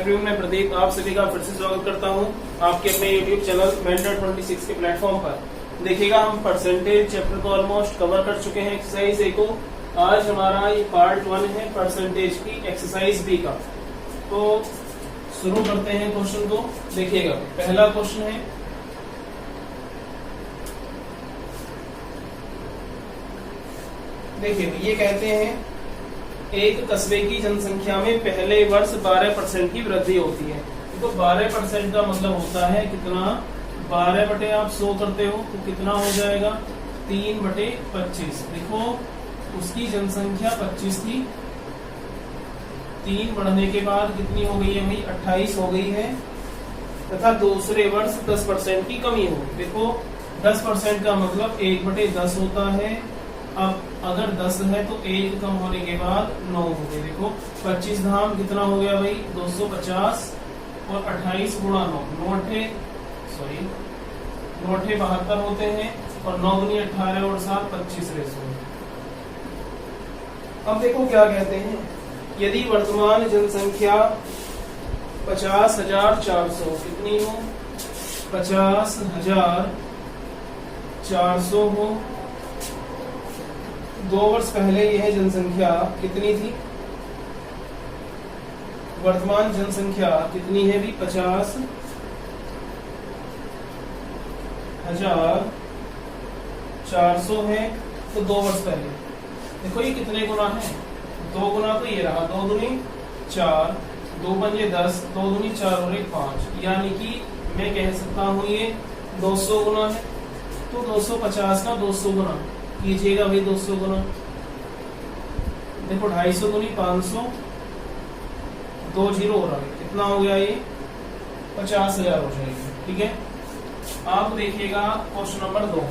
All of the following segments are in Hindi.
आफ्टरनून, मैं प्रदीप आप सभी का फिर से स्वागत करता हूं आपके अपने YouTube चैनल मेंटर 26 के प्लेटफॉर्म पर। देखिएगा, हम परसेंटेज चैप्टर को ऑलमोस्ट कवर कर चुके हैं एक्सरसाइज ए को। आज हमारा ये पार्ट 1 है परसेंटेज की एक्सरसाइज बी का। तो शुरू करते हैं क्वेश्चन को। देखिएगा, पहला क्वेश्चन है, देखिए ये कहते हैं एक कस्बे की जनसंख्या में पहले वर्ष 12% की वृद्धि होती है। तो 12% का मतलब होता है कितना, 12 बटे आप 100 करते हो तो कितना हो जाएगा 3 बटे 25। देखो उसकी जनसंख्या 25 थी, 3 बढ़ने के बाद कितनी हो गई है भाई 28 हो गई है, तथा दूसरे वर्ष 10% की कमी होगी। देखो 10% का मतलब 1 बटे 10 होता है। अब अगर 10 है तो 1 कम होने के बाद 9 हो गए। देखो 25 धाम कितना हो गया भाई 250 और 28 गुणा 9, 9 72 होते हैं और 9 गुनी 18 और 7 25 रेशो। अब देखो क्या कहते हैं, यदि वर्तमान जनसंख्या 50,400 कितनी हो, 50,400 हो। 2 वर्ष पहले यह जनसंख्या कितनी थी, वर्तमान जनसंख्या कितनी है भी 50,400 है। तो 2 वर्ष पहले देखो ये कितने गुना है, 2 गुना तो ये रहा, 2 दूनी 4, 2 पंजे 10, 2 दूनी 4 और 1 5, यानी कि मैं कह सकता हूं ये 200 गुना है। तो 250 का 200 गुना कीजिएगा भाई, 200 गुना देखो 250 गुनी 500, 2 जीरो हो रहा है, कितना हो गया ये 50,000 हो जाएगी। ठीक है, आप देखिएगा क्वेश्चन नंबर 2।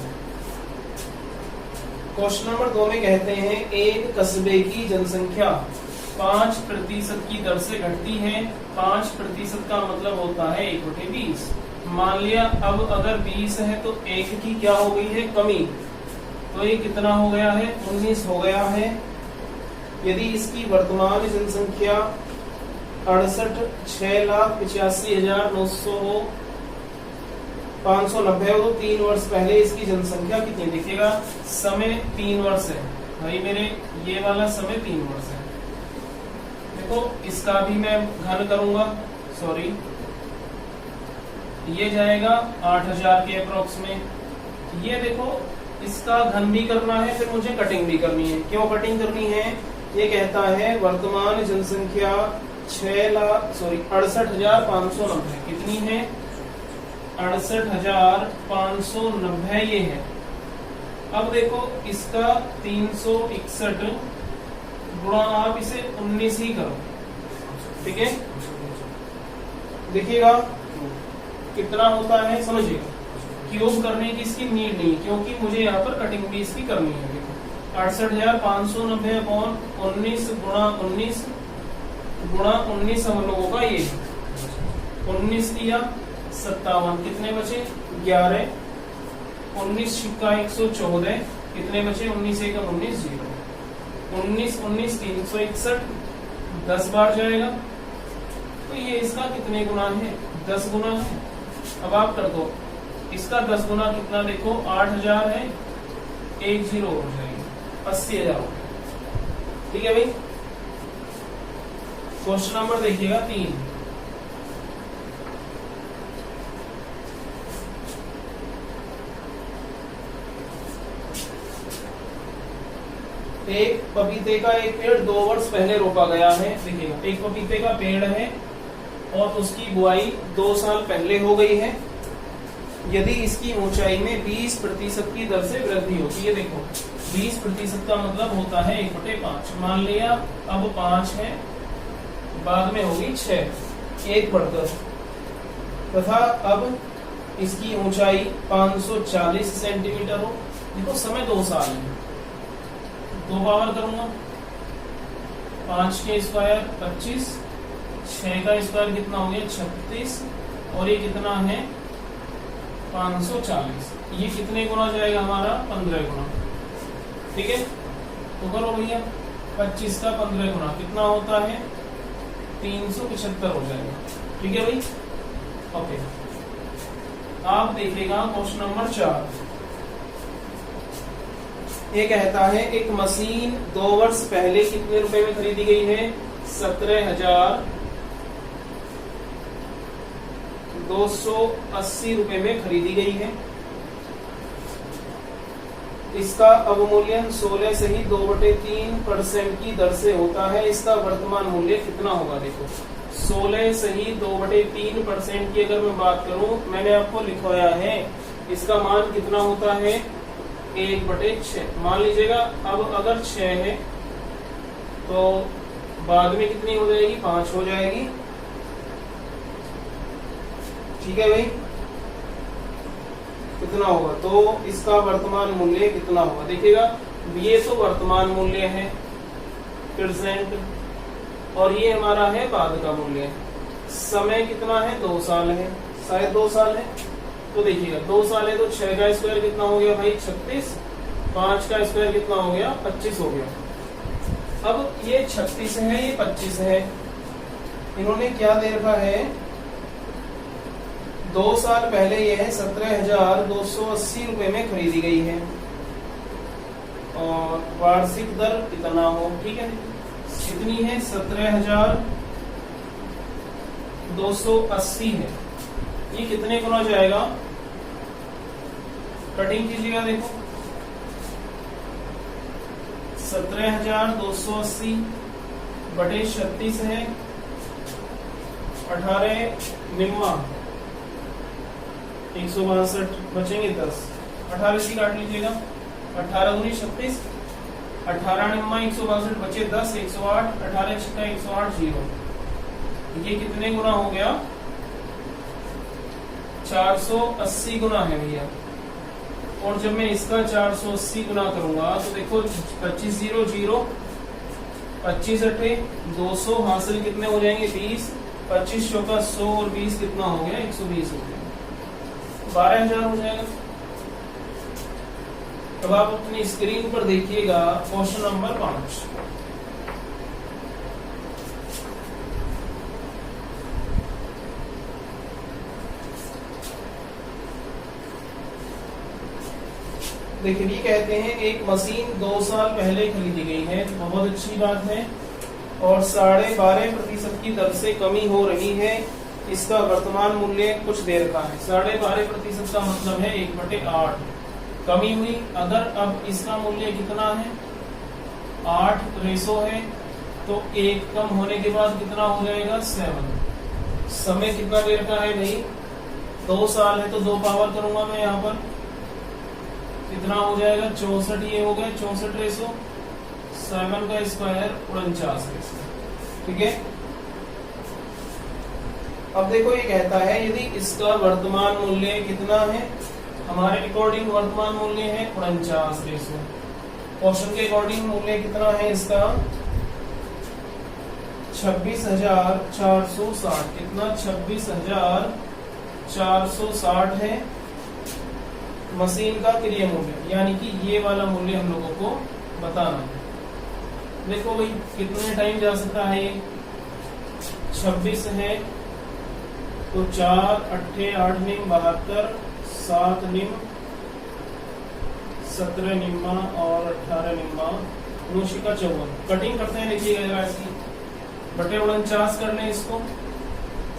क्वेश्चन नंबर 2 में कहते हैं एक कस्बे की जनसंख्या 5% की दर से घटती है। 5% का मतलब होता है 1/20। मान लिया अब अगर 20 है तो 1 की क्या हो गई है कमी, तो ये कितना हो गया है 19 हो गया है। यदि इसकी वर्तमान जनसंख्या 68,685,900 हो, 590 हो, तो 3 वर्ष पहले इसकी जनसंख्या कितनी, देखिएगा समय 3 वर्ष है भाई मेरे, ये वाला समय 3 वर्ष है। देखो इसका भी मैं घन करूंगा, सॉरी ये जाएगा 8,000 के अप्रोक्स में। ये देखो इसका घन भी करना है, फिर मुझे कटिंग भी करनी है। क्यों कटिंग करनी है, ये कहता है वर्तमान जनसंख्या 68,590 कितनी है, 68,590 ये है। अब देखो इसका 361 गुणा आप इसे 19 ही करो, ठीक है। देखिएगा कितना होता है, समझिएगा क्यूब करने की इसकी नीड नहीं, क्योंकि मुझे यहाँ पर कटिंग भी इसकी करनी है। देखो 68,590 अपॉन 19 गुणा 19 हम लोगों का ये 19 दिया 57, कितने बचे 11, 19 छिक्का 114, कितने बचे 19 1 19 0, 19 19 361, 10 बार जाएगा। तो ये इसका कितने गुना है 10 गुना है। अब आप कर दो इसका 10 गुना कितना, देखो 8,000 है, 1 0 हो जाएगी 80,000 हो। ठीक है भाई, क्वेश्चन नंबर देखिएगा 3। एक पपीते का एक पेड़ 2 वर्ष पहले रोपा गया है। देखिएगा एक पपीते का पेड़ है और उसकी बुआई 2 साल पहले हो गई है। यदि इसकी ऊंचाई में 20% की दर से वृद्धि होती है, देखो 20% का मतलब होता है 1/5। मान लिया अब 5 है, बाद में होगी 6, 1 बढ़कर, तथा अब इसकी ऊंचाई 540 सेंटीमीटर हो। देखो समय 2 साल है, 2 पावर करूंगा, 5 के स्क्वायर 25, 6 का स्क्वायर कितना हो गया 36, और ये कितना है 540। ये कितने गुना जाएगा हमारा 15 गुना। ठीक है, तो करो भैया 25 का 15 गुना कितना होता है 375 हो जाएगा। ठीक है भाई, ओके। आप देखिएगा क्वेश्चन नंबर 4। ये कहता है एक मशीन 2 वर्ष पहले कितने रुपए में खरीदी गई है? 17,280 रुपए में खरीदी गई है। इसका अवमूल्यन 16 से ही 2/3% की दर से होता है। इसका वर्तमान मूल्य कितना होगा? देखो 16 से ही 2/3% की अगर मैं बात करूं, मैंने आपको लिखवाया है इसका मान कितना होता है? 1/6। मान लीजिएगा अब अगर 6 है तो बाद में कितनी हो जाएगी? 5 हो जाएगी। ठीक है भाई, कितना होगा? तो इसका वर्तमान मूल्य कितना होगा? देखिएगा ये तो वर्तमान मूल्य है प्रेजेंट, और ये हमारा है बाद का मूल्य। समय कितना है? 2 साल है, शायद 2 साल है। तो देखिएगा 2 साल है तो 6 का स्क्वायर कितना हो गया भाई? 36। 5 का स्क्वायर कितना हो गया? 25 हो गया। अब ये 36 है, ये 25 है, इन्होंने क्या दे रखा है? 2 साल पहले ये है 17,280 रुपए में खरीदी गई है, और वार्षिक दर कितना हो? ठीक है, कितनी है? 17,280 है। ये कितने गुना जाएगा? कटिंग कीजिएगा, देखो 17,280 बटे 36 है, 18 निम्मा 162 बचेंगे 10। 18 से काट लीजिएगा, 18 दूनी 36, 18 निम्मा 162 बचे 10, 108, 18 छक्का 108, 0। ये कितने गुना हो गया? 480 गुना है भैया। और जब मैं इसका 480 गुना करूंगा तो देखो 25 0 0, 25 अठे 200, हासिल कितने हो जाएंगे? 20, 25 चौका 100 और 20 कितना हो गया? 120 हो गया, 12,000 हो जाएगा। अब आप अपनी स्क्रीन पर देखिएगा क्वेश्चन नंबर 5। देखिए ये कहते हैं एक मशीन 2 साल पहले खरीदी गई है, बहुत अच्छी बात है, और 12.5% की दर से कमी हो रही है। इसका वर्तमान मूल्य कुछ दे रखा है। 12.5% का मतलब है 1/8 कमी हुई। अगर अब इसका मूल्य कितना है? 8 रेशो है, तो 1 कम होने के बाद कितना हो जाएगा? 7। समय कितना दे रखा है भाई? 2 साल है तो 2 पावर करूंगा मैं यहाँ पर, कितना हो जाएगा? 64। ये हो गया 64 रेशो, 7 का स्क्वायर 49 रेशो। ठीक है, अब देखो ये कहता है यदि इसका वर्तमान मूल्य कितना है? हमारे अकॉर्डिंग वर्तमान मूल्य है 49 रेशो। क्वेश्चन के अकॉर्डिंग मूल्य कितना है इसका? 26,460। कितना? 26,460 है मशीन का क्रय मूल्य, यानी कि ये वाला मूल्य हम लोगों को बताना है। देखो भाई कितने टाइम जा सकता है ये? 26 है तो 4 अट्ठे 8 निम 72, 7 निम 17 निम्मा और 18 निम्मा 9 का 54। कटिंग करते हैं, देखिएगा इसकी बटे 49 कर लें इसको,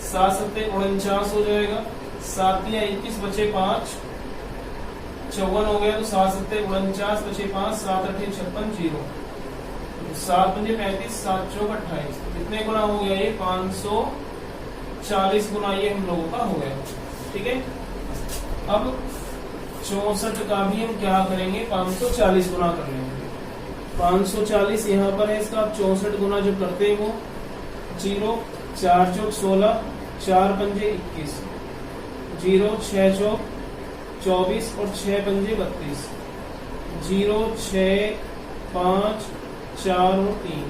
7 7 49 हो जाएगा, 7 या 21 बचे 5, 54 हो गया, तो 7 7 49 बचे 5, 7 8 56, 0, 7 5 35, 7 चौक 28। कितने गुना हो गया ये? 540 गुना ये हम लोगों का हो गया। ठीक है, अब 64 का भी हम क्या करेंगे? 540 गुना कर लेंगे। 540 यहाँ पर है इसका, 64 गुना जब करते हैं वो 0, 4 चौक 16, 4 पंजे 21, 0 6 चौक 24 और 6 पंजे 32, 0 6 5 4 और 3,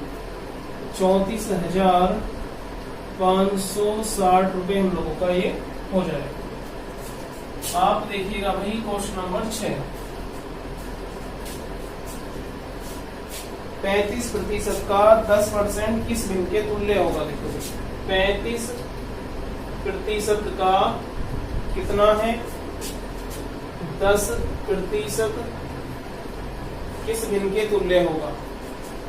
34,560 रुपए हम लोगों का ये हो जाएगा। आप देखिएगा भाई क्वेश्चन नंबर 6। 35% का 10% किस भिन्न के तुल्य होगा? देखो 35% का कितना है? 10% किस भिन्न के तुल्य होगा?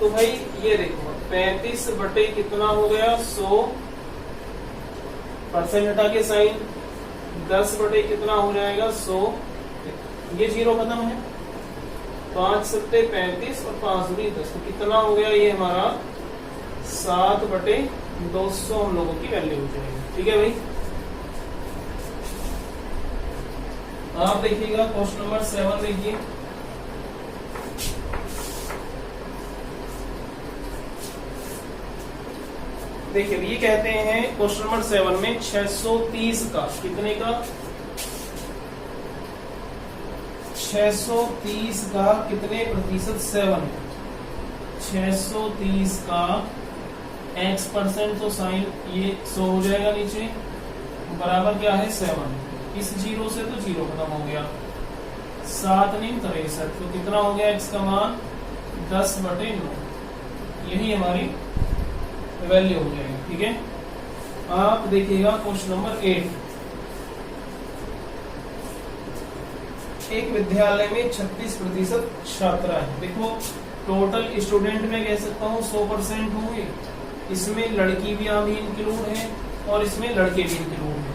तो भाई ये देखो 35 बटे कितना हो गया 100, परसेंट हटा के साइन, 10 बटे कितना हो जाएगा 100, ये जीरो खत्म है, 5 सत्ते 35 और 5 दूनी 10, तो कितना हो गया ये हमारा 7 बटे 200 हम लोगों की वैल्यू हो जाएगी। ठीक है भाई, आप देखिएगा क्वेश्चन नंबर 7 देखिए। देखिए ये कहते हैं क्वेश्चन नंबर 7 में 630 का कितने का? 630 का कितने प्रतिशत 7? 630 का x% तो साइन ये 100 हो जाएगा नीचे, बराबर क्या है 7, इस जीरो से तो जीरो खत्म हो गया, 7 नहीं 63, तो कितना हो गया x का मान 10 बटे 9, यही हमारी वैल्यू हो जाएगी। ठीक है, आप देखिएगा क्वेश्चन नंबर 8। एक विद्यालय में 36% छात्रा है। देखो टोटल स्टूडेंट में कह सकता हूँ 100% होंगे, इसमें लड़की भी इंक्लूड है और इसमें लड़के भी इंक्लूड है।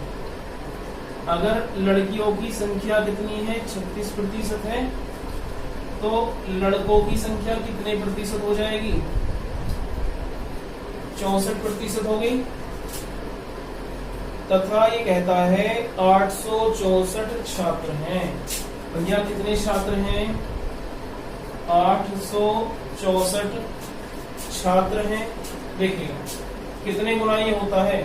अगर लड़कियों की संख्या कितनी है 36% है, तो लड़कों की संख्या कितने प्रतिशत हो जाएगी? 64% हो गई। तथा ये कहता है 864 छात्र हैं। भैया कितने छात्र हैं? 864 छात्र हैं। देखिएगा कितने गुना ये होता है?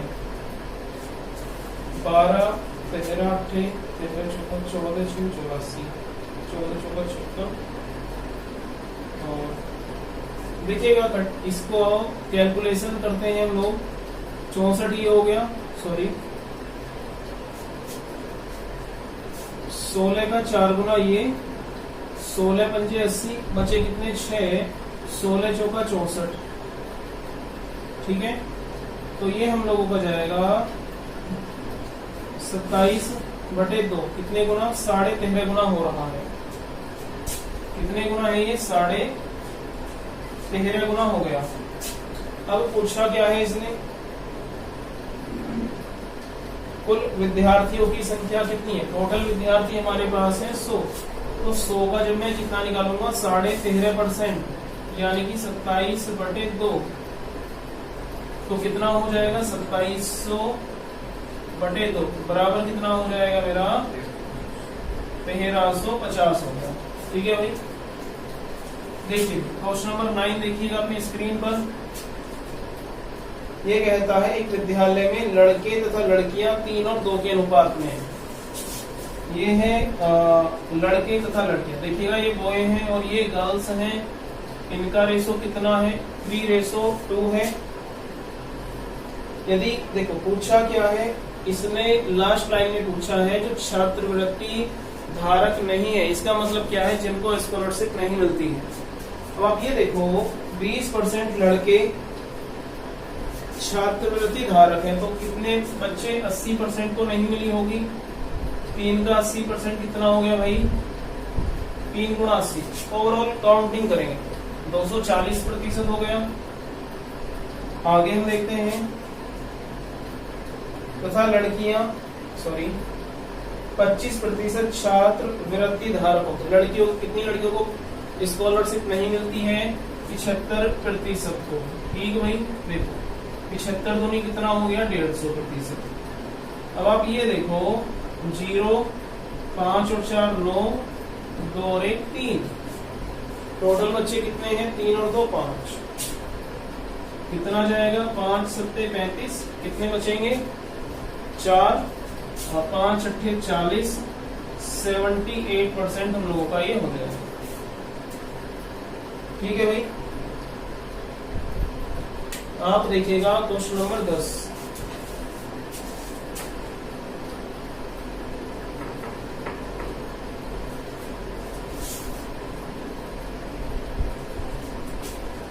12 13 8 13 14 84 14 56 और देखिएगा इसको कैलकुलेशन करते हैं हम लोग। 64 ये हो गया, सॉरी 16 का 4 गुना ये, 16 पंजे 80, बचे कितने 6, 16 चौका 64। ठीक है, तो ये हम लोगों का जाएगा 27 बटे 2, कितने गुना? 13.5 गुना हो रहा है। कितने गुना है ये? 13.5 गुना हो गया। अब पूछा क्या है इसने? कुल विद्यार्थियों की संख्या कितनी है? टोटल विद्यार्थी हमारे पास है 100, तो 100 का जब मैं कितना निकालूंगा 13.5%, यानी कि 27 बटे 2, तो कितना हो जाएगा 2700 बटे 2 बराबर कितना हो जाएगा मेरा? 1350 हो गया। ठीक है भाई, देखिए क्वेश्चन नंबर 9 देखिएगा अपनी स्क्रीन पर। ये कहता है एक विद्यालय में लड़के तथा लड़कियां 3 और 2 के अनुपात में है। ये है लड़के तथा लड़कियां। देखिएगा ये बॉय हैं और ये गर्ल्स हैं, इनका रेशो कितना है? 3:2 है। यदि देखो पूछा क्या है इसने, लास्ट लाइन में पूछा है जो छात्रवृत्ति धारक नहीं है, इसका मतलब क्या है? जिनको स्कॉलरशिप नहीं मिलती है। अब आप ये देखो 20% लड़के छात्रवृत्ति धारक हैं, तो कितने बच्चे? 80% को नहीं मिली होगी। 3 का 80% कितना हो गया भाई? 3 गुणा 80। ओवरऑल काउंटिंग करेंगे 240% हो गया। आगे हम देखते हैं तथा लड़कियां 25% छात्रवृत्ति धारक होते। लड़कियों कितनी लड़कियों को स्कॉलरशिप नहीं मिलती है? 75% को। ठीक भाई, देखो 75 दूनी कितना हो गया? 150%। अब आप ये देखो 0 5 और 4 9 2 और 1 3, टोटल बच्चे कितने हैं? 3 और 2 5, कितना जाएगा? 5 सत्ते 35, कितने बचेंगे? 4 और 5 अट्ठे 40, 78% हम लोगों का ये हो गया। ठीक है भाई, आप देखिएगा क्वेश्चन नंबर 10।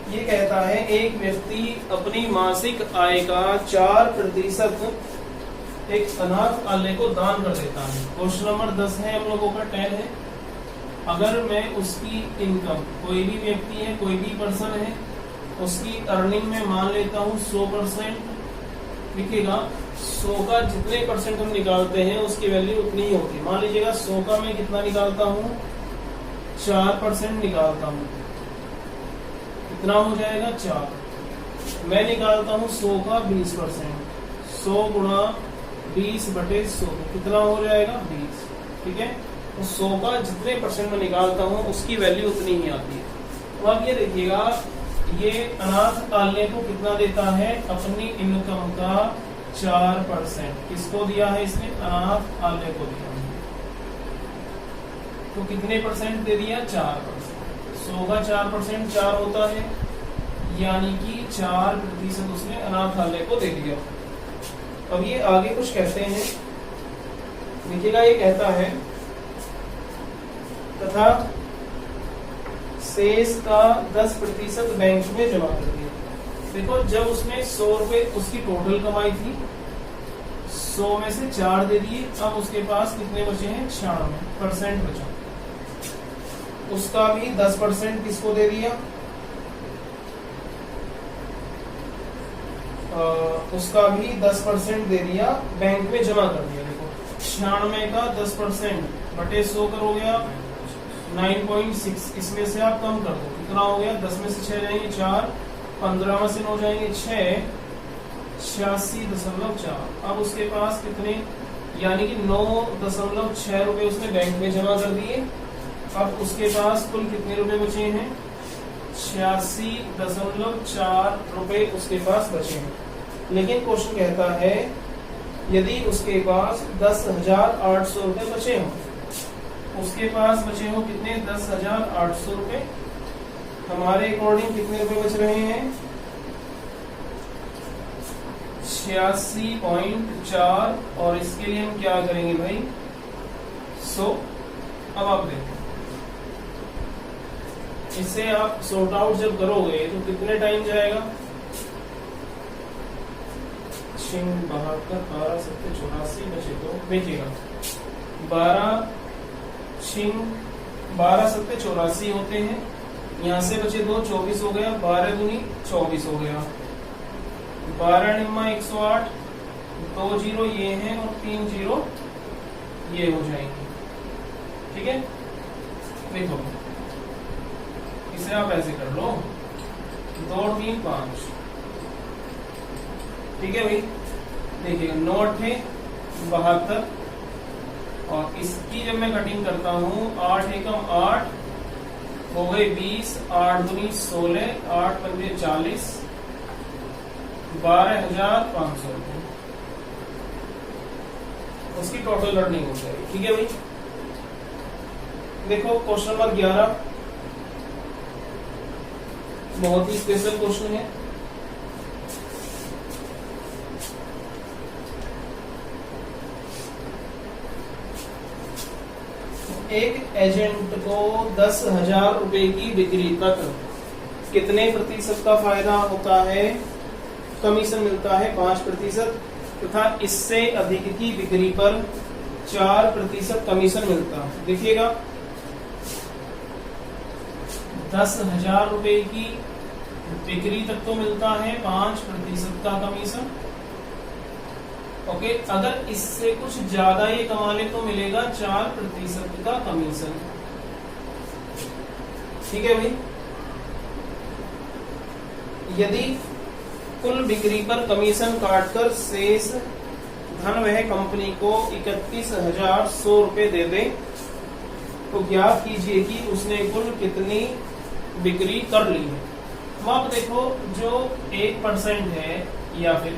ये कहता है एक व्यक्ति अपनी मासिक आय का 4% एक अनाथालय को दान कर देता है। क्वेश्चन नंबर 10 है, हम लोगों का 10 है। अगर मैं उसकी इनकम, कोई भी व्यक्ति है, कोई भी पर्सन है, उसकी अर्निंग में मान लेता हूँ 100%, लिखिएगा 100 का जितने परसेंट हम निकालते हैं उसकी वैल्यू उतनी ही होती है। मान लीजिएगा 100 का मैं कितना निकालता हूँ, 4% निकालता हूँ, कितना हो जाएगा 4। मैं निकालता हूँ 100 का 20%, 100 गुणा 20/100 कितना हो जाएगा 20। ठीक है, तो 100 का जितने परसेंट में निकालता हूँ उसकी वैल्यू उतनी ही आती है। तो आप ये देखिएगा, ये अनाथालय को कितना देता है, अपनी इनकम का 4%। किसको दिया है इसने, अनाथालय को दिया है। तो कितने परसेंट दे दिया, 4%। 100 का 4% 4 होता है, यानी कि 4% उसने अनाथालय को दे दिया। अब ये आगे कुछ कहते हैं, देखिएगा, ये कहता है तथा शेष का 10% बैंक में जमा कर दिया। देखो, जब उसने 100 रुपए उसकी टोटल कमाई थी, 100 में से 4 दे दिए, अब उसके पास कितने बचे हैं, 96% बचा। उसका भी 10% किसको दे दिया, उसका भी 10% दे दिया, बैंक में जमा कर दिया। देखो 96 का 10% बटे 100 करोगे आप 9.6, इसमें से आप कम कर दो, कितना हो गया, 10 में से 6 जाएंगे 4, 15 में से 9 जाएंगे 6, 86.4। अब उसके पास कितने, यानी कि 9.6 रुपए उसने बैंक में जमा कर दिए। अब उसके पास कुल कितने रुपए बचे हैं, 86.4 रुपए उसके पास बचे हैं। लेकिन क्वेश्चन कहता है यदि उसके पास 10,800 रुपए बचे हों, उसके पास बचे हो कितने, 10,800 रुपए। हमारे अकॉर्डिंग कितने रुपए बच रहे हैं, 86.4, और इसके लिए हम क्या करेंगे भाई, 100। अब आप देखो, इससे आप सॉर्ट आउट जब करोगे तो कितने टाइम जाएगा, 72, 12, 7, 84 बचे। तो देखिएगा 12, 7, 84 होते हैं, यहाँ से बचे 2, 24 हो गया, 12 दूनी 24 हो गया, 12 निम्मा 108, 2 0 ये हैं और 3 0 ये हो जाएंगे। ठीक है, देखो इसे आप ऐसे कर लो, 2 3 5। ठीक है भाई, देखिए 9 है 72, और इसकी जब मैं कटिंग करता हूँ 8 एकम 8 हो गए 20, 8 दूनी 16, 8 पंजे 40, 12,500 रुपए उसकी टोटल अर्निंग हो जाएगी। ठीक है भाई, देखो क्वेश्चन नंबर 11 बहुत ही स्पेशल क्वेश्चन है। एक एजेंट को 10,000 रुपए की बिक्री तक कितने प्रतिशत का फायदा होता है, कमीशन मिलता है 5%, तथा इससे अधिक की बिक्री पर 4% कमीशन मिलता है। देखिएगा 10,000 रुपए की बिक्री तक तो मिलता है 5% का कमीशन। ओके, अगर इससे कुछ ज्यादा ये कमा ले तो मिलेगा 4% का कमीशन। ठीक है भाई, यदि कुल बिक्री पर कमीशन काटकर शेष धन वह कंपनी को 31,100 रुपए दे दे तो ज्ञात कीजिए कि उसने कुल कितनी बिक्री कर ली है। तो आप देखो, जो 1% है या फिर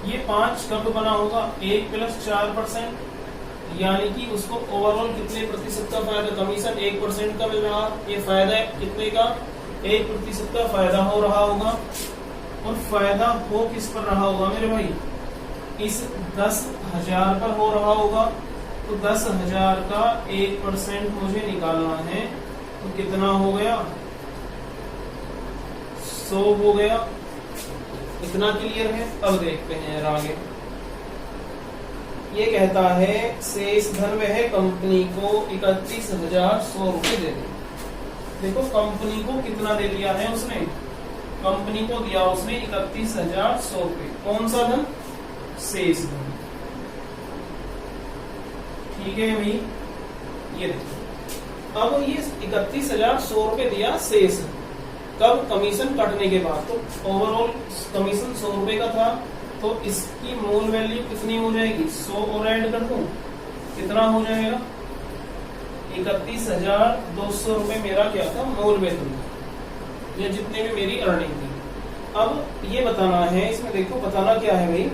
ये 5 कब बना होगा, 1 + 4%, यानी कि उसको ओवरऑल कितने प्रतिशत का फायदा, कमीशन 1% का मिल रहा, ये फायदा कितने का, 1% का फायदा हो रहा होगा। और फायदा हो किस पर रहा होगा मेरे भाई, इस 10,000 पर हो रहा होगा। तो 10,000 का 1% मुझे निकालना है, तो कितना हो गया, 100 हो गया। इतना क्लियर है। अब देखते हैं आगे। ये कहता है शेष धन वह कंपनी को 31,100 रुपए दे दे। देखो कंपनी को कितना दे दिया है उसने, कंपनी को दिया उसने 31,100 रुपए। कौन सा धन? शेष धन। ठीक है भाई, ये देखो अब ये 31,100 रुपए दिया शेष, कब? कमीशन कटने के बाद। तो ओवरऑल कमीशन 100 रुपए का था, तो इसकी मूल वैल्यू कितनी हो जाएगी? 100 और ऐड कर दूं, कितना हो जाएगा? 31,200 रुपए मेरा क्या था? मूल वेतन, या जितने भी मेरी अर्निंग थी। अब ये बताना है, इसमें देखो बताना क्या है भाई,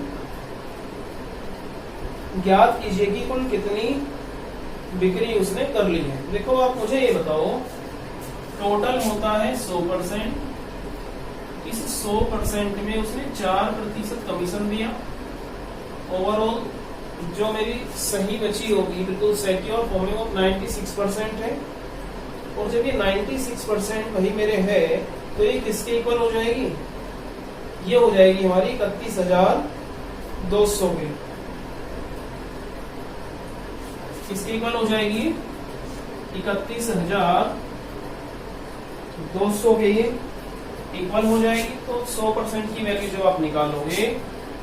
ज्ञात कीजिए कि कुल कितनी बिक्री उसने कर ली है। देखो आप मुझे ये बताओ, टोटल होता है 100%, इस 100% में उसने 4% कमीशन दिया। ओवरऑल जो मेरी सही बची होगी, बिल्कुल सिक्योर फॉर्म में, वो 96% है। और जब ये 96% वही मेरे है, तो ये किसके इक्वल हो जाएगी? ये हो जाएगी हमारी 31,200 की। किसके इक्वल हो जाएगी? 31,200 के ये इक्वल हो जाएगी। तो 100% की वैल्यू जो आप निकालोगे,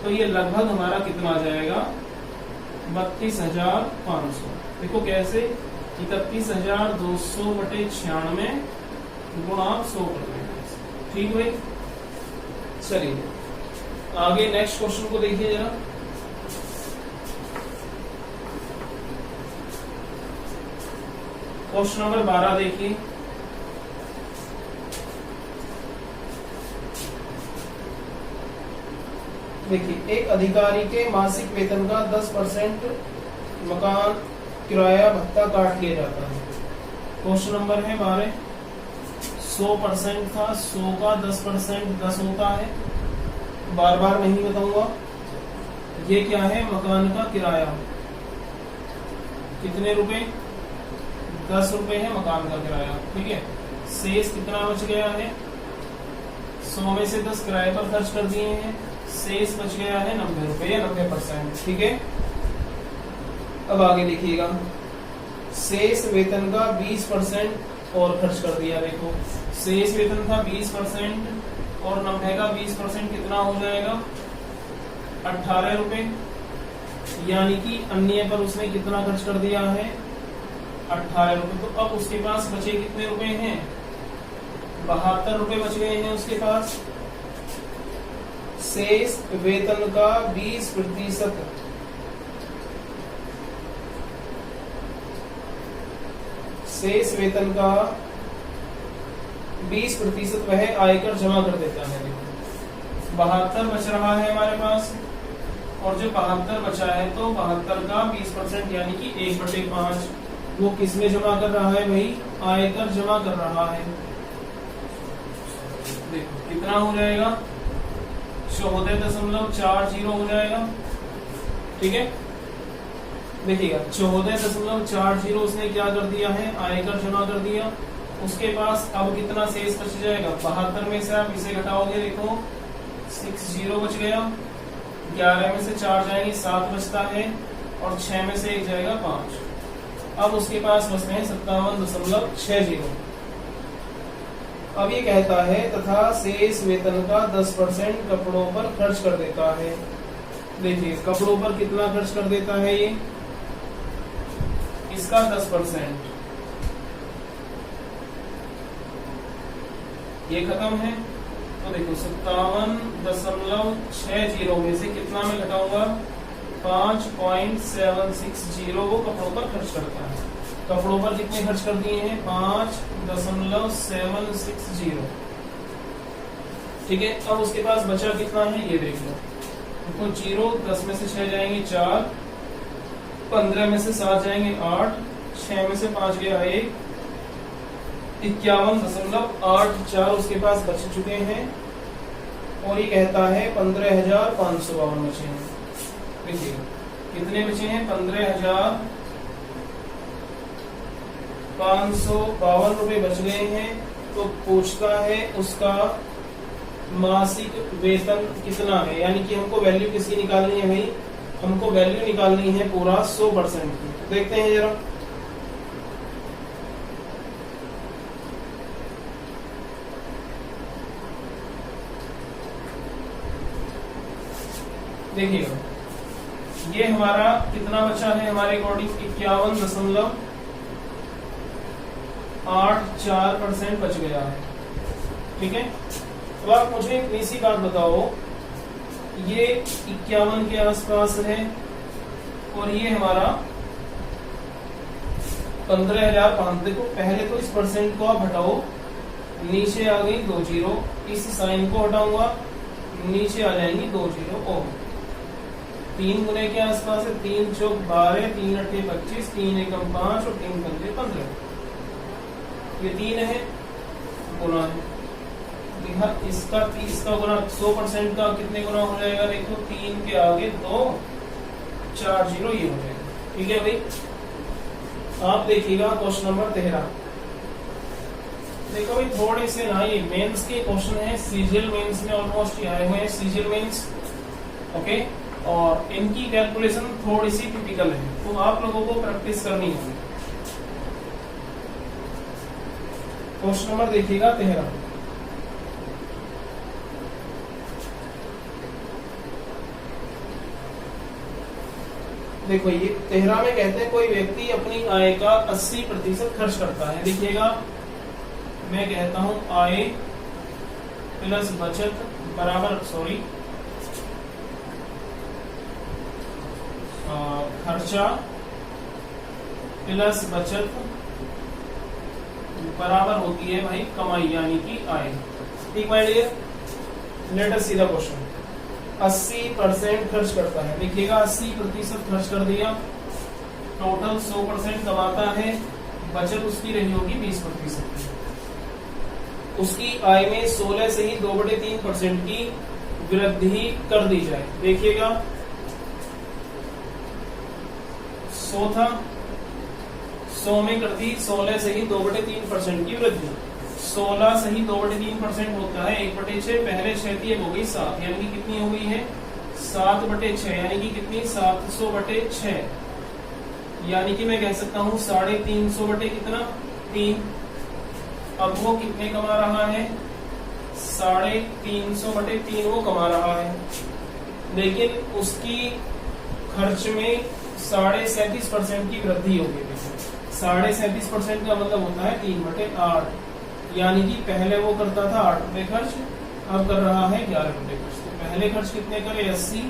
तो ये लगभग हमारा कितना आ जाएगा? 32,500। देखो कैसे, 31,200 बटे 96 गुणा 100%। ठीक भाई, चलिए आगे नेक्स्ट क्वेश्चन को देखिए जरा। क्वेश्चन नंबर 12 देखिए। देखिए, एक अधिकारी के मासिक वेतन का 10% मकान किराया भत्ता काट लिया जाता है। क्वेश्चन नंबर है 12। 100% था, 100 का 10% 10 होता है। बार बार नहीं बताऊंगा। ये क्या है? मकान का किराया। कितने रुपए? 10 रुपए है मकान का किराया। ठीक है, शेष कितना बच गया है? 100 में से 10 किराए पर खर्च कर दिए हैं, शेष बच गया है 90 रुपए या 90%। ठीक है, अब आगे देखिएगा। शेष वेतन का 20% और खर्च कर दिया। देखो शेष वेतन था 20% और 90 का 20% कितना हो जाएगा? 18 रुपए। यानी कि अन्य पर उसने कितना खर्च कर दिया है? 18 रुपए। तो अब उसके पास बचे कितने रुपए हैं? 72 रुपए बच गए हैं उसके पास। शेष वेतन का 20%, शेष वेतन का 20% वह आयकर जमा कर देता है। 72 बच रहा है हमारे पास, और जो 72 बचा है, तो 72 का 20% यानी कि 1/5 वो किस में जमा कर रहा है भाई? आयकर जमा कर रहा है। देखो कितना हो जाएगा? 14.40 हो जाएगा। ठीक है, देखिएगा 14.40 उसने क्या कर दिया है? आयकर जमा कर दिया। उसके पास अब कितना शेष बच जाएगा? 72 में से आप इसे घटाओगे, देखो 60 बच गया। 11 में से 4 जाएंगे 7 बचता है, और 6 में से 1 जाएगा 5। अब उसके पास बचते हैं 57.60। अब ये कहता है तथा शेष वेतन का 10% कपड़ों पर खर्च कर देता है। देखिए कपड़ों पर कितना खर्च कर देता है ये? इसका 10%। ये खत्म है, तो देखो 57.60 में से कितना मैं घटाऊंगा? 5.760 वो कपड़ों पर खर्च करता है। कपड़ों पर कितने खर्च कर दिए हैं? 5.760। ठीक है, अब उसके पास बचा कितना है ये देख लो। देखो 0, 10 में से 6 जाएंगे 4, 15 में से 7 जाएंगे 8, 6 में से 5 गया 1, 51.84 उसके पास बच चुके हैं। और ये कहता है 15,552 बचे हैं। देखिए कितने बचे हैं? 15,552 रुपए बच गए हैं। तो पूछता है उसका मासिक वेतन कितना है, यानी कि हमको वैल्यू किसकी निकालनी है भाई, हमको वैल्यू निकालनी है पूरा 100% की। देखते हैं जरा, देखिएगा ये हमारा कितना बचा है हमारे अकॉर्डिंग 51.84% बच गया है। ठीक है, अब आप मुझे इतनी सी बात बताओ, ये 51 के आसपास है और ये हमारा 15,500। देखो पहले तो इस परसेंट को आप हटाओ, नीचे आ गई 2 जीरो, इस साइन को हटाऊंगा, नीचे आ जाएंगी 2 जीरो और 3 गुने के आसपास है। 3 चौक 12, 3 अट्ठे 25, 3 एकम 5 और 3 पंजे 15। ये 3 है गुना है, इसका गुना 100% का कितने गुना हो जाएगा, देखो 3 के आगे 2, 4 जीरो ये हो जाएगा। ठीक है भाई, आप देखिएगा क्वेश्चन नंबर 13। देखो भाई थोड़े से ना ये मेंस के क्वेश्चन है, सीजीएल मेंस में ऑलमोस्ट ये आए हुए हैं सीजीएल मेंस। ओके, और इनकी कैलकुलेशन थोड़ी सी टिपिकल है, तो आप लोगों को प्रैक्टिस करनी होगी। क्वेश्चन नंबर देखिएगा 13। देखो ये 13 में कहते हैं कोई व्यक्ति अपनी आय का 80% खर्च करता है। देखिएगा मैं कहता हूं आय प्लस बचत बराबर खर्चा प्लस बचत बराबर होती है भाई कमाई यानी कि आय। ठीक my dear, let us see the question. 80% खर्च करता है, देखिएगा 80% खर्च कर दिया, टोटल 100% कमाता है, बचत उसकी रही होगी 20%। उसकी आय में 16 से ही 2/3% की वृद्धि कर दी जाए। देखिएगा 100 था, 100 में कर दी 16 से ही 2/3% की वृद्धि। 16 से ही 2/3% होता है 1/6, पहले 6 थी हो गई 7, यानी कि कितनी हो गई है 7/6, यानी कि कितनी 700/6, यानी कि मैं कह सकता हूँ 350 बटे कितना 3। अब वो कितने कमा रहा है 350/3 वो कमा रहा है, लेकिन उसकी खर्च में 37.5% की वृद्धि होगी। 37.5% का मतलब होता है 3/8, यानी कि पहले वो करता था 8 रुपए खर्च, अब कर रहा है 11 रुपए खर्च। तो पहले खर्च कितने करे 80,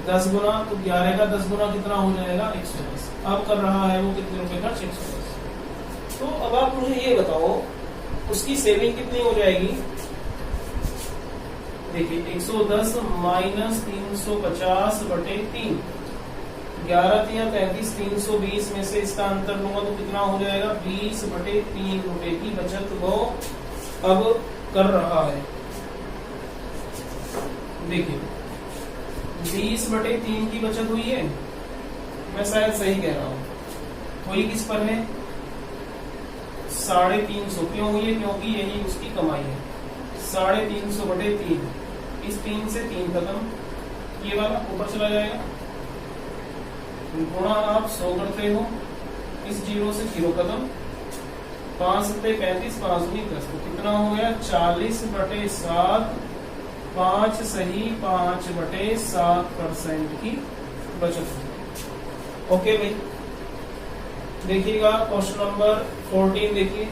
10 गुना, तो 11 का 10 गुना कितना हो जाएगा 110। अब कर रहा है वो कितने रुपए खर्च 110। तो अब आप मुझे ये बताओ उसकी सेविंग कितनी हो जाएगी। देखिए 110 माइनस 350/3, 11 या 33, 320 में से इसका अंतर लूंगा तो कितना हो जाएगा 20/3 रुपए की बचत वो अब कर रहा है। देखिए 20/3 की बचत हुई है, मैं शायद सही कह रहा हूं, हुई किस पर है 350। क्यों हुई है, क्योंकि यही उसकी कमाई है। 350/3, इस 3 से 3 खत्म, ये वाला ऊपर चला जाएगा, गुणा आप 100 करते हो, इस 0 से 0 खत्म, 5 सत्ते 35, 5 दूनी 10, तो कितना हो गया 40/7, 5 सही 5/7% की बचत। ओके भाई, देखिएगा क्वेश्चन नंबर 14 देखिए।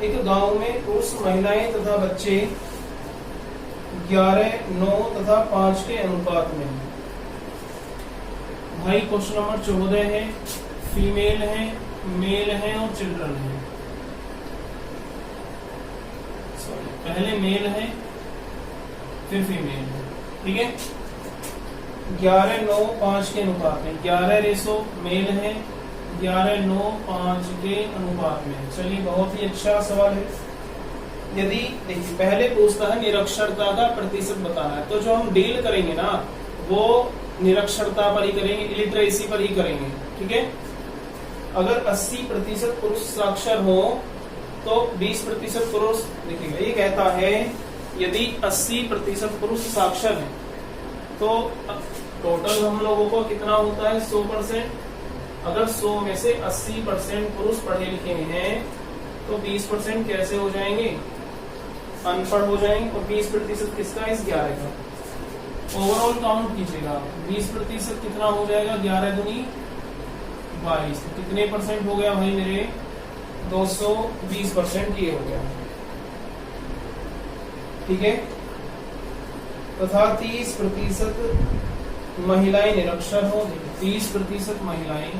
एक गांव में पुरुष महिलाएं तथा बच्चे 11, 9 तथा 5 के अनुपात में हैं। भाई क्वेश्चन नंबर 14 है, फीमेल है, मेल है और चिल्ड्रन है। सॉरी, पहले मेल है फिर फीमेल है। ठीक है, 11, 9, 5 के अनुपात में, 11 मेल है, 11, 9, 5 के अनुपात में। चलिए बहुत ही अच्छा सवाल है, यदि देखिए पहले पूछता है निरक्षरता का प्रतिशत बताना है, तो जो हम डील करेंगे ना वो निरक्षरता पर ही करेंगे, इलिटरेसी पर ही करेंगे, ठीक है। अगर 80% पुरुष साक्षर हो तो 20% पुरुष, देखिएगा ये कहता है यदि 80% पुरुष साक्षर है तो टोटल हम लोगों को कितना होता है 100%। अगर 100 में से 80% पुरुष पढ़े लिखे हैं तो 20% कैसे हो जाएंगे, अनपढ़ हो जाएंगे। और 20% किसका, इस 11 का। ओवरऑल काउंट कीजिएगा, 20% कितना हो जाएगा, 11 दूनी 22। तो कितने परसेंट हो गया भाई मेरे, 220% ये हो गया, ठीक है। तथा 30% महिलाएं निरक्षर हो, 30% महिलाएं,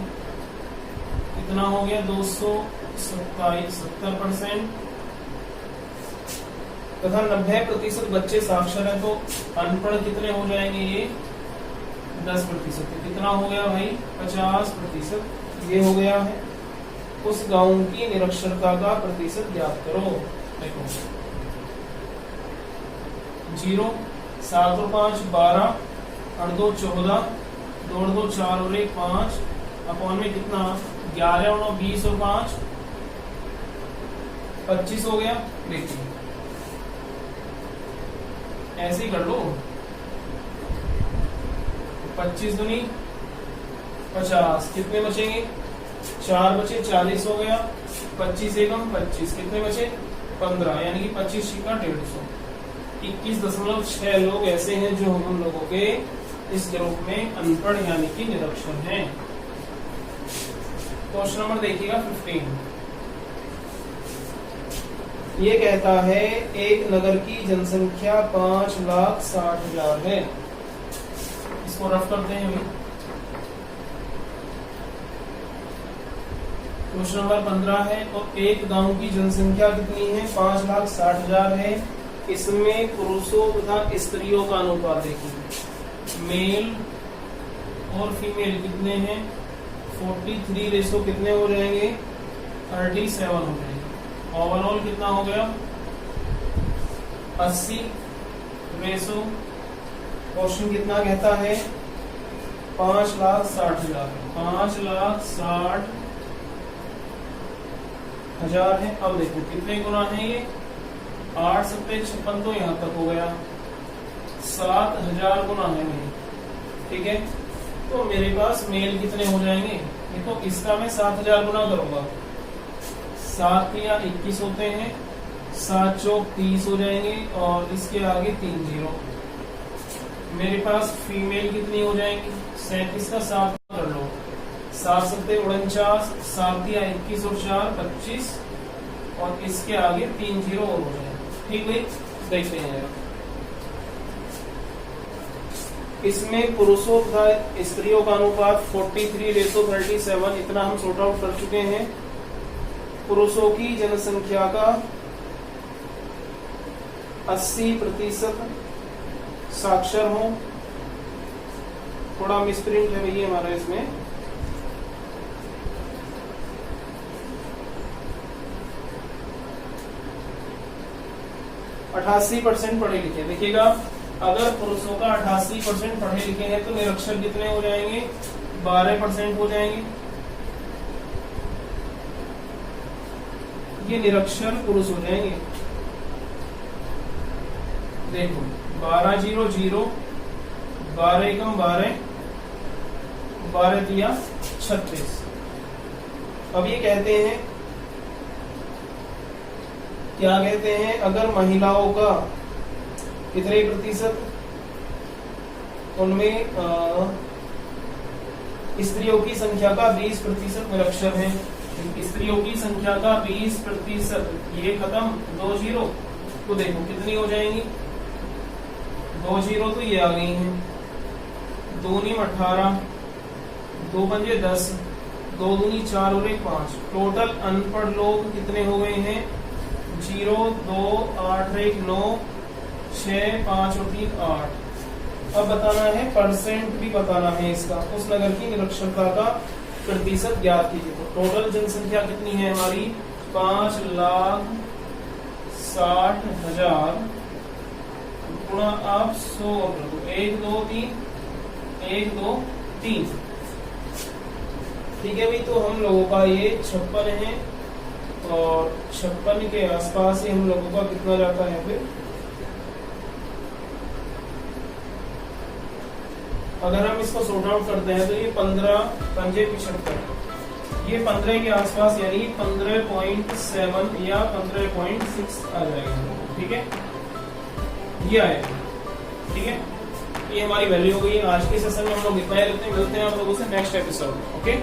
कितना हो गया 270%। तथा 90% बच्चे साक्षर है तो अनपढ़ कितने हो जाएंगे, ये 10%। तो कितना हो गया भाई 50%, ये हो गया है। उस गांव की निरक्षरता का प्रतिशत ज्ञात करो। देखो 0, 7 और 5 12, 8 2 14, 2 और 2 4 और 1 5, अपॉन में कितना 11 और 9 20 और 5 25 हो गया। देखिए ऐसे ही कर लो, 25 दूनी 50, कितने बचेंगे 4 बचे, 40 हो गया। 25 एकम 25, कितने बचे 15, यानी कि 25 का 150। 21.6 लोग ऐसे हैं जो हम लोगों के इस ग्रुप में अनपढ़ यानी कि निरक्षर हैं। क्वेश्चन नंबर देखिएगा 15। ये कहता है एक नगर की जनसंख्या 5,60,000 है। इसको रफ करते हैं अभी। क्वेश्चन नंबर 15 है, और एक गांव की जनसंख्या कितनी है 5,60,000 है। इसमें पुरुषों तथा स्त्रियों का अनुपात देखिए, मेल और फीमेल कितने हैं 43 रेशो कितने हो जाएंगे 37 हो जाएंगे। ओवरऑल कितना हो गया 80 रेशो। क्वेश्चन कितना कहता है 5,60,000, 5,60,000 है। अब देखो कितने गुना है ये 8 7 56, तो यहां तक हो गया 7,000 गुना है मेरे, ठीक है। तो मेरे पास मेल कितने हो जाएंगे, ये तो इसका मैं 7,000 गुना करूंगा, 7 या 21 होते हैं, 7 चौक 30 हो जाएंगे, और इसके आगे 3 0। मेरे पास फीमेल कितनी हो जाएंगी 37 का 7 कर लो, 7 7 49, 7 या 21 और 4 25, और इसके आगे 3 0 और हो जाएंगे, ठीक है। देखते हैं इसमें पुरुषों तथा स्त्रियों का अनुपात 43:37, इतना हम सॉर्ट आउट कर चुके हैं। पुरुषों की जनसंख्या का 80% साक्षर हो। थोड़ा मिसप्रिंट है भैया हमारा इसमें, %80 पढ़े लिखे। देखिएगा अगर पुरुषों का 88% पढ़े लिखे हैं तो निरक्षर कितने हो जाएंगे 12% हो जाएंगे। ये निरक्षर पुरुष हो जाएंगे। देखो 12 0 0, 12 एकम 12, 12 दिया 36। अब ये कहते हैं, क्या कहते हैं, अगर महिलाओं का कितने प्रतिशत, उनमें स्त्रियों की संख्या का 20% निरक्षर है। स्त्रियों की संख्या का 20%, ये खत्म 2 0, तो देखो कितनी हो जाएंगी 2 0, तो ये आ गई हैं 2 × 18, 2 पंजे 10, 2 दूनी 4 और 1 5। टोटल अनपढ़ लोग कितने हो गए हैं 0 2 8 1 9 6 5 और 3 8। अब बताना है परसेंट भी बताना है इसका। उस नगर की निरक्षरता का प्रतिशत ज्ञात कीजिए। तो टोटल जनसंख्या कितनी है हमारी 5,60,000 60,000 गुणा आप 100 कर दो, 1 2 3 1 2 3। ठीक है भाई, तो हम लोगों का ये 56 है और 56 के आसपास ही हम लोगों का कितना जाता है फिर। अगर हम इसको सॉर्ट आउट करते हैं तो ये 15 पंजे 75, ये 15 के आसपास यानी 15.7 या 15.6 आ जाएगा। ठीक है, ये आएगा। ठीक है, ये हमारी वैल्यू हो गई। आज के सेशन में हम लोग इतना ही रखते हैं, मिलते हैं आप लोगों से नेक्स्ट एपिसोड में। ओके।